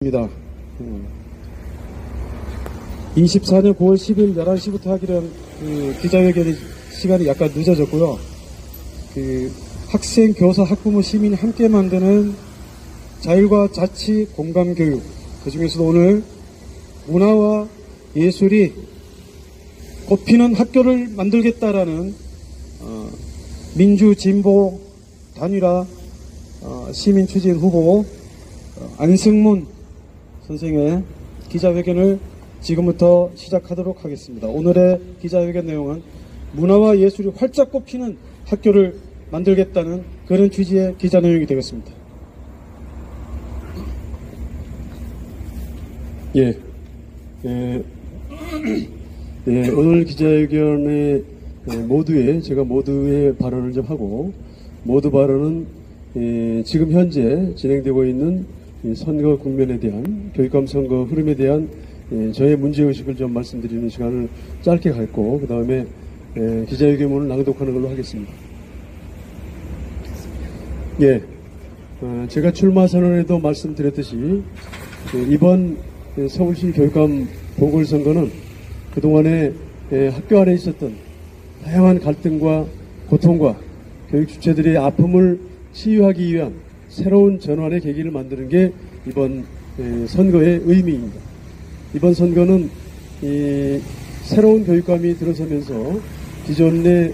입니다. 24년 9월 10일 11시부터 하기로 한 기자회견의 시간이 약간 늦어졌고요. 학생, 교사, 학부모, 시민이 함께 만드는 자율과 자치, 공감교육, 그 중에서도 오늘 문화와 예술이 꽃피는 학교를 만들겠다라는 민주, 진보, 단일화 시민 추진 후보 안승문 선생의 기자회견을 지금부터 시작하도록 하겠습니다. 오늘의 기자회견 내용은 문화와 예술이 활짝 꽃피는 학교를 만들겠다는 그런 취지의 기자 내용이 되겠습니다. 오늘 기자회견에 제가 모두의 발언을 좀 하고, 모두 발언은 지금 현재 진행되고 있는 선거 국면에 대한, 교육감 선거 흐름에 대한 저의 문제의식을 좀 말씀드리는 시간을 짧게 갖고, 그 다음에 기자회견문을 낭독하는 걸로 하겠습니다. 제가 출마 선언에도 말씀드렸듯이 이번 서울시 교육감 보궐선거는 그동안에 학교 안에 있었던 다양한 갈등과 고통과 교육 주체들의 아픔을 치유하기 위한 새로운 전환의 계기를 만드는 게 이번 선거의 의미입니다. 이번 선거는 새로운 교육감이 들어서면서 기존의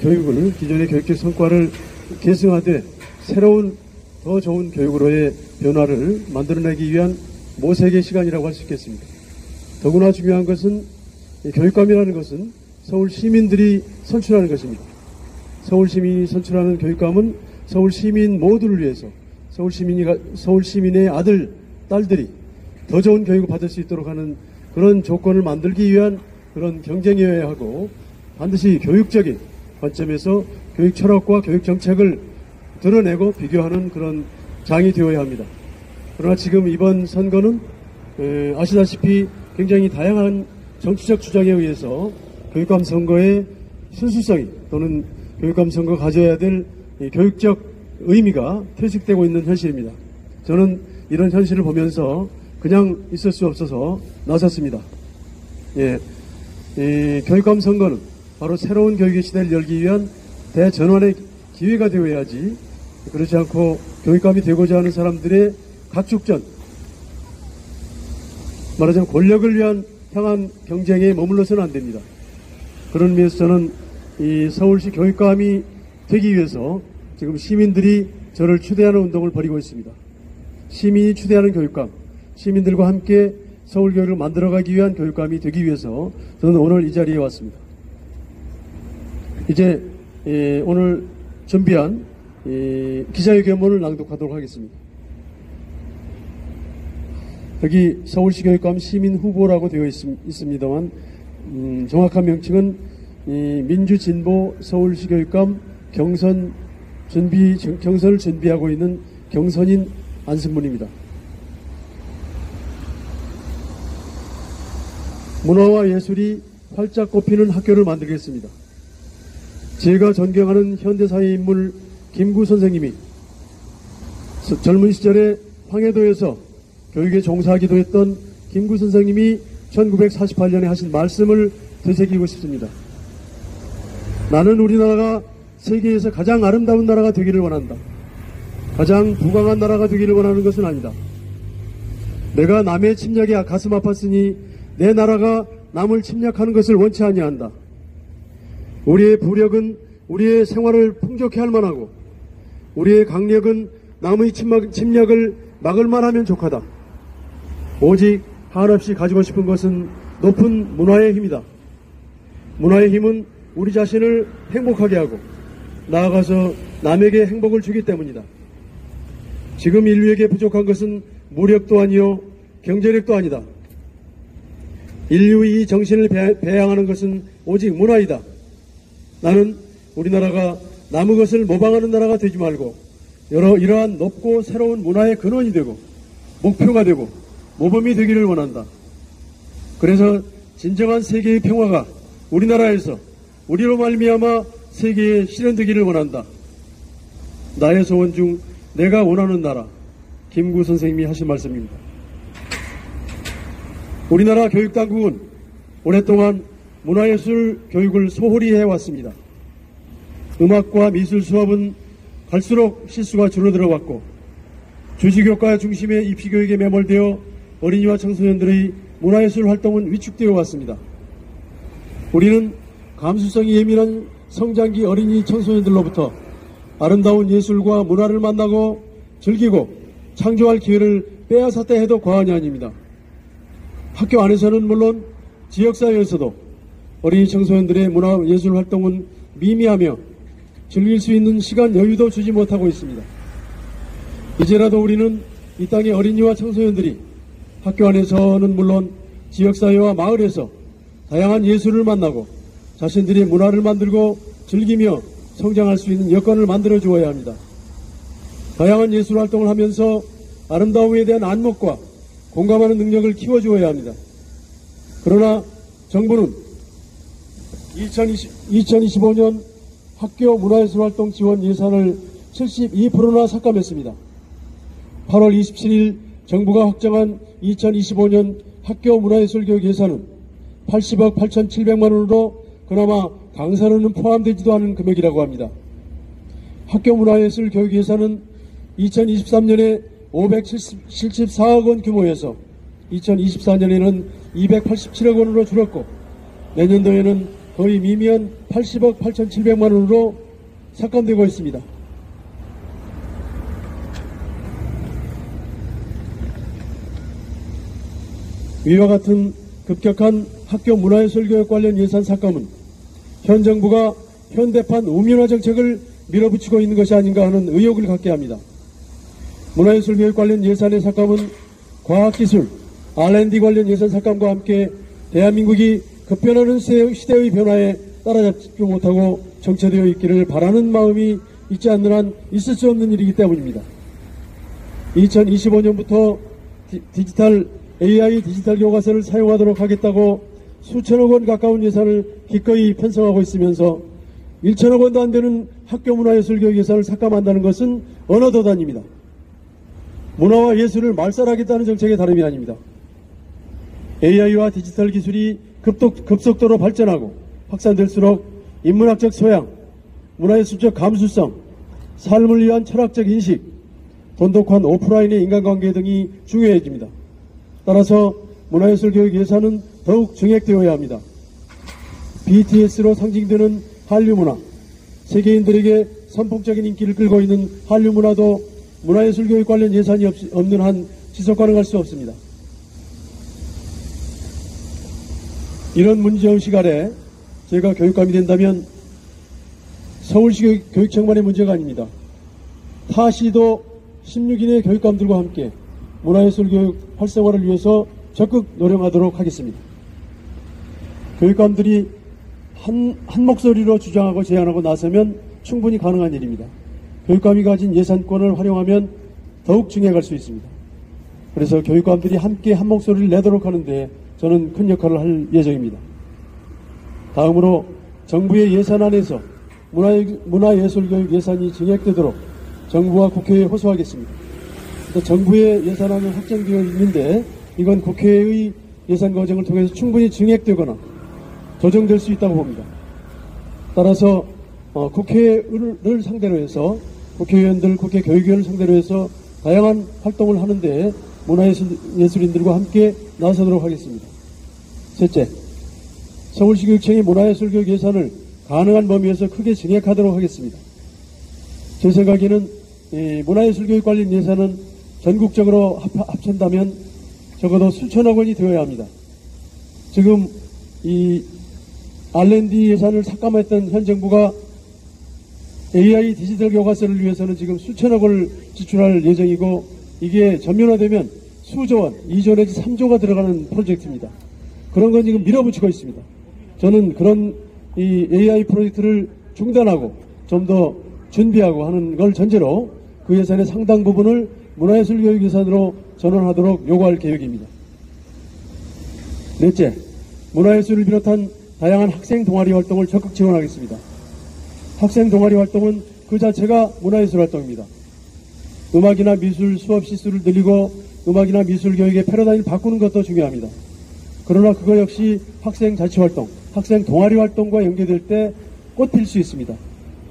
교육적 성과를 계승하되 새로운 더 좋은 교육으로의 변화를 만들어내기 위한 모색의 시간이라고 할 수 있겠습니다. 더구나 중요한 것은 교육감이라는 것은 서울 시민들이 선출하는 것입니다. 서울 시민이 선출하는 교육감은 서울 시민 모두를 위해서 서울 시민의 아들, 딸들이 더 좋은 교육을 받을 수 있도록 하는 그런 조건을 만들기 위한 그런 경쟁이어야 하고, 반드시 교육적인 관점에서 교육 철학과 교육 정책을 드러내고 비교하는 그런 장이 되어야 합니다. 그러나 지금 이번 선거는 아시다시피 굉장히 다양한 정치적 주장에 의해서 교육감 선거의 순수성이 또는 교육감 선거가 가져야 될 교육적 의미가 퇴색되고 있는 현실입니다. 저는 이런 현실을 보면서 그냥 있을 수 없어서 나섰습니다. 교육감 선거는 바로 새로운 교육의 시대를 열기 위한 대전환의 기회가 되어야지, 그렇지 않고 교육감이 되고자 하는 사람들의 각축전, 말하자면 권력을 향한 경쟁에 머물러서는 안 됩니다. 그런 의미에서 저는 이 서울시 교육감이 되기 위해서 지금 시민들이 저를 추대하는 운동을 벌이고 있습니다. 시민이 추대하는 교육감, 시민들과 함께 서울교육을 만들어가기 위한 교육감이 되기 위해서 저는 오늘 이 자리에 왔습니다. 이제 오늘 준비한 기자회견문을 낭독하도록 하겠습니다. 여기 서울시 교육감 시민 후보라고 되어 있습니다만 정확한 명칭은 민주진보 서울시 교육감 경선을 준비하고 있는 경선인 안승문입니다. 문화와 예술이 활짝 꽃피는 학교를 만들겠습니다. 제가 존경하는 현대사회 인물 김구 선생님이 젊은 시절에 황해도에서 교육에 종사하기도 했던 김구 선생님이 1948년에 하신 말씀을 되새기고 싶습니다. 나는 우리나라가 세계에서 가장 아름다운 나라가 되기를 원한다. 가장 부강한 나라가 되기를 원하는 것은 아니다. 내가 남의 침략에 가슴 아팠으니 내 나라가 남을 침략하는 것을 원치 아니한다. 우리의 부력은 우리의 생활을 풍족해 할 만하고 우리의 강력은 남의 침략을 막을 만하면 족하다. 오직 한없이 가지고 싶은 것은 높은 문화의 힘이다. 문화의 힘은 우리 자신을 행복하게 하고 나아가서 남에게 행복을 주기 때문이다. 지금 인류에게 부족한 것은 무력도 아니요 경제력도 아니다. 인류의 이 정신을 배양하는 것은 오직 문화이다. 나는 우리나라가 남의 것을 모방하는 나라가 되지 말고 이러한 높고 새로운 문화의 근원이 되고 목표가 되고 모범이 되기를 원한다. 그래서 진정한 세계의 평화가 우리나라에서 우리로 말미암아 세계에 실현되기를 원한다. 나의 소원 중 내가 원하는 나라, 김구 선생님이 하신 말씀입니다. 우리나라 교육당국은 오랫동안 문화예술 교육을 소홀히 해왔습니다. 음악과 미술 수업은 갈수록 실수가 줄어들어 왔고 주지교과 중심의 입시교육에 매몰되어 어린이와 청소년들의 문화예술 활동은 위축되어 왔습니다. 우리는 감수성이 예민한 성장기 어린이 청소년들로부터 아름다운 예술과 문화를 만나고 즐기고 창조할 기회를 빼앗았다 해도 과언이 아닙니다. 학교 안에서는 물론 지역사회에서도 어린이 청소년들의 문화예술 활동은 미미하며 즐길 수 있는 시간 여유도 주지 못하고 있습니다. 이제라도 우리는 이 땅의 어린이와 청소년들이 학교 안에서는 물론 지역사회와 마을에서 다양한 예술을 만나고 자신들의 문화를 만들고 즐기며 성장할 수 있는 여건을 만들어 주어야 합니다. 다양한 예술 활동을 하면서 아름다움에 대한 안목과 공감하는 능력을 키워주어야 합니다. 그러나 정부는 2025년 학교 문화예술활동 지원 예산을 72%나 삭감했습니다. 8월 27일 정부가 확정한 2025년 학교 문화예술교육 예산은 80억 8,700만 원으로 그나마 강사로는 포함되지도 않은 금액이라고 합니다. 학교 문화예술교육 예산은 2023년에 574억 원 규모에서 2024년에는 287억 원으로 줄었고 내년도에는 거의 미미한 80억 8,700만 원으로 삭감되고 있습니다. 위와 같은 급격한 학교 문화예술교육 관련 예산 삭감은 현 정부가 현대판 우민화 정책을 밀어붙이고 있는 것이 아닌가 하는 의혹을 갖게 합니다. 문화예술교육 관련 예산의 삭감은 과학기술, R&D 관련 예산 삭감과 함께 대한민국이 급변하는 시대의 변화에 따라잡지 못하고 정체되어 있기를 바라는 마음이 있지 않는 한 있을 수 없는 일이기 때문입니다. 2025년부터 AI 디지털 교과서를 사용하도록 하겠다고 수천억 원 가까운 예산을 기꺼이 편성하고 있으면서 1천억 원도 안 되는 학교 문화예술교육 예산을 삭감한다는 것은 언어도단입니다. 문화와 예술을 말살하겠다는 정책의 다름이 아닙니다. AI와 디지털 기술이 급속도로 발전하고 확산될수록 인문학적 소양, 문화예술적 감수성, 삶을 위한 철학적 인식, 돈독한 오프라인의 인간관계 등이 중요해집니다. 따라서 문화예술교육 예산은 더욱 증액되어야 합니다. BTS로 상징되는 한류문화, 세계인들에게 선풍적인 인기를 끌고 있는 한류문화도 문화예술교육 관련 예산이 없는 한 지속 가능할 수 없습니다. 이런 문제의식 아래 제가 교육감이 된다면 서울시 교육청만의 문제가 아닙니다. 타시도 16인의 교육감들과 함께 문화예술교육 활성화를 위해서 적극 노력하도록 하겠습니다. 교육감들이 한 목소리로 주장하고 제안하고 나서면 충분히 가능한 일입니다. 교육감이 가진 예산권을 활용하면 더욱 증액할 수 있습니다. 그래서 교육감들이 함께 한 목소리를 내도록 하는데 저는 큰 역할을 할 예정입니다. 다음으로 정부의 예산안에서 문화예술교육 예산이 증액되도록 정부와 국회에 호소하겠습니다. 정부의 예산안은 확정되어 있는데 이건 국회의 예산 과정을 통해서 충분히 증액되거나 조정될 수 있다고 봅니다. 따라서 국회를 상대로 해서 국회의원들, 국회 교육위원을 상대로 해서 다양한 활동을 하는데 문화예술인들과 함께 나서도록 하겠습니다. 셋째, 서울시 교육청이 문화예술교육 예산을 가능한 범위에서 크게 증액하도록 하겠습니다. 제 생각에는 문화예술교육 관련 예산은 전국적으로 합친다면 적어도 수천억 원이 되어야 합니다. 지금 이 R&D 예산을 삭감했던 현 정부가 AI 디지털 교과서를 위해서는 지금 수천억 원을 지출할 예정이고 이게 전면화되면 수조 원, 2조 내지 3조가 들어가는 프로젝트입니다. 그런 건 지금 밀어붙이고 있습니다. 저는 그런 이 AI 프로젝트를 중단하고 좀 더 준비하고 하는 걸 전제로 그 예산의 상당 부분을 문화예술교육 예산으로 전환하도록 요구할 계획입니다. 넷째, 문화예술을 비롯한 다양한 학생 동아리 활동을 적극 지원하겠습니다. 학생 동아리 활동은 그 자체가 문화예술 활동입니다. 음악이나 미술 수업 시수를 늘리고 음악이나 미술 교육의 패러다임을 바꾸는 것도 중요합니다. 그러나 그거 역시 학생 자치활동, 학생 동아리 활동과 연계될 때 꽃필 수 있습니다.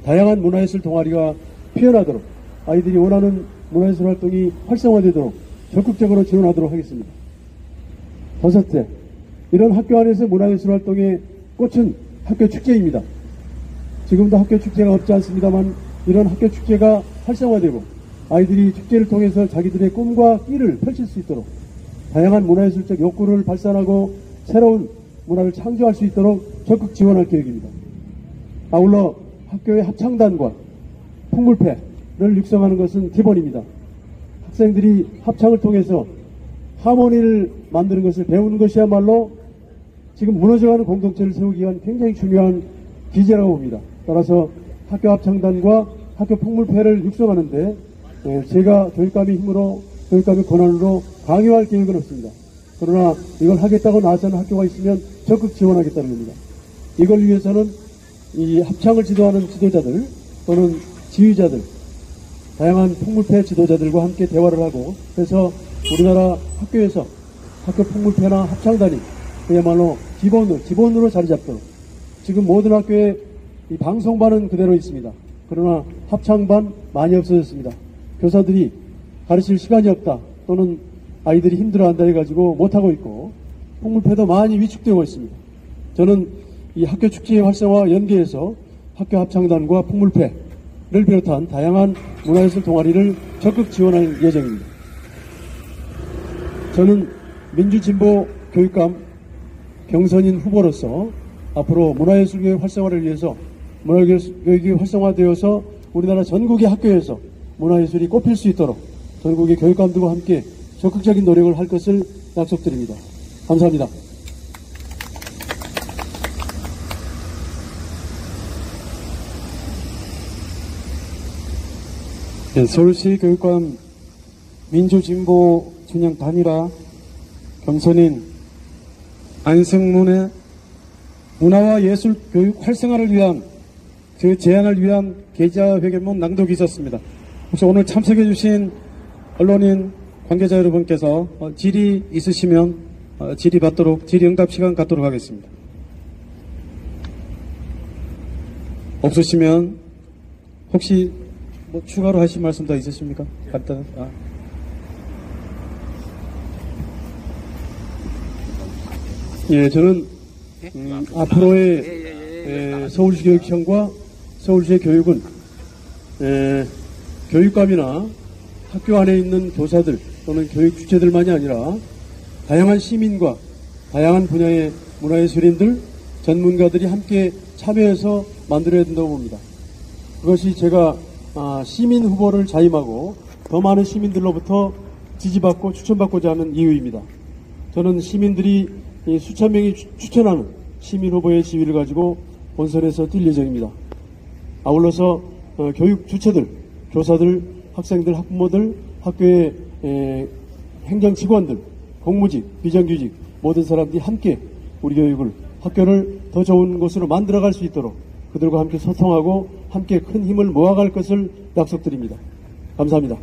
다양한 문화예술 동아리가 피어나도록 아이들이 원하는 문화예술 활동이 활성화되도록 적극적으로 지원하도록 하겠습니다. 버섯째, 이런 학교 안에서 문화예술 활동의 꽃은 학교 축제입니다. 지금도 학교 축제가 없지 않습니다만 이런 학교 축제가 활성화되고 아이들이 축제를 통해서 자기들의 꿈과 끼를 펼칠 수 있도록 다양한 문화예술적 욕구를 발산하고 새로운 문화를 창조할 수 있도록 적극 지원할 계획입니다. 아울러 학교의 합창단과 풍물패를 육성하는 것은 기본입니다. 학생들이 합창을 통해서 하모니를 만드는 것을 배우는 것이야말로 지금 무너져가는 공동체를 세우기 위한 굉장히 중요한 기제라고 봅니다. 따라서 학교 합창단과 학교 풍물패를 육성하는데 제가 교육감의 힘으로 교육감의 권한으로 강요할 계획은 없습니다. 그러나 이걸 하겠다고 나서는 학교가 있으면 적극 지원하겠다는 겁니다. 이걸 위해서는 이 합창을 지도하는 지도자들 또는 지휘자들, 다양한 풍물패 지도자들과 함께 대화를 하고 그래서 우리나라 학교에서 학교 풍물패나 합창단이 그야말로 기본으로 자리 잡도록 지금 모든 학교에 이 방송반은 그대로 있습니다. 그러나 합창반 많이 없어졌습니다. 교사들이 가르칠 시간이 없다 또는 아이들이 힘들어한다 해가지고 못하고 있고 풍물패도 많이 위축되고 있습니다. 저는 이 학교 축제의 활성화와 연계해서 학교 합창단과 풍물패를 비롯한 다양한 문화예술 동아리를 적극 지원할 예정입니다. 저는 민주진보 교육감 경선인 후보로서 앞으로 문화예술교육 활성화를 위해서 문화교육이 활성화되어서 우리나라 전국의 학교에서 문화예술이 꼽힐 수 있도록 전국의 교육감들과 함께 적극적인 노력을 할 것을 약속드립니다. 감사합니다. 네, 서울시 교육감 민주진보 진영 단일화 경선인 안승문의 문화와 예술 교육 활성화를 위한 그 제안을 위한 계좌회견문 낭독이 있었습니다. 혹시 오늘 참석해 주신 언론인 관계자 여러분께서 질의 있으시면 질의응답 시간 갖도록 하겠습니다. 없으시면 혹시 뭐 추가로 하실 말씀 더 있으십니까? 간단한. 예, 저는 앞으로의 서울시 교육청과 서울시의 교육은 교육감이나 학교 안에 있는 교사들 또는 교육 주체들만이 아니라 다양한 시민과 다양한 분야의 문화예술인들, 전문가들이 함께 참여해서 만들어야 된다고 봅니다. 그것이 제가 시민 후보를 자임하고 더 많은 시민들로부터 지지받고 추천받고자 하는 이유입니다. 저는 시민들이 수천 명이 추천하는 시민 후보의 지위를 가지고 본선에서 뛸 예정입니다. 아울러서 교육 주체들, 교사들, 학생들, 학부모들, 학교의 행정직원들, 공무직, 비정규직 모든 사람들이 함께 우리 교육을, 학교를 더 좋은 곳으로 만들어갈 수 있도록 그들과 함께 소통하고 함께 큰 힘을 모아갈 것을 약속드립니다. 감사합니다.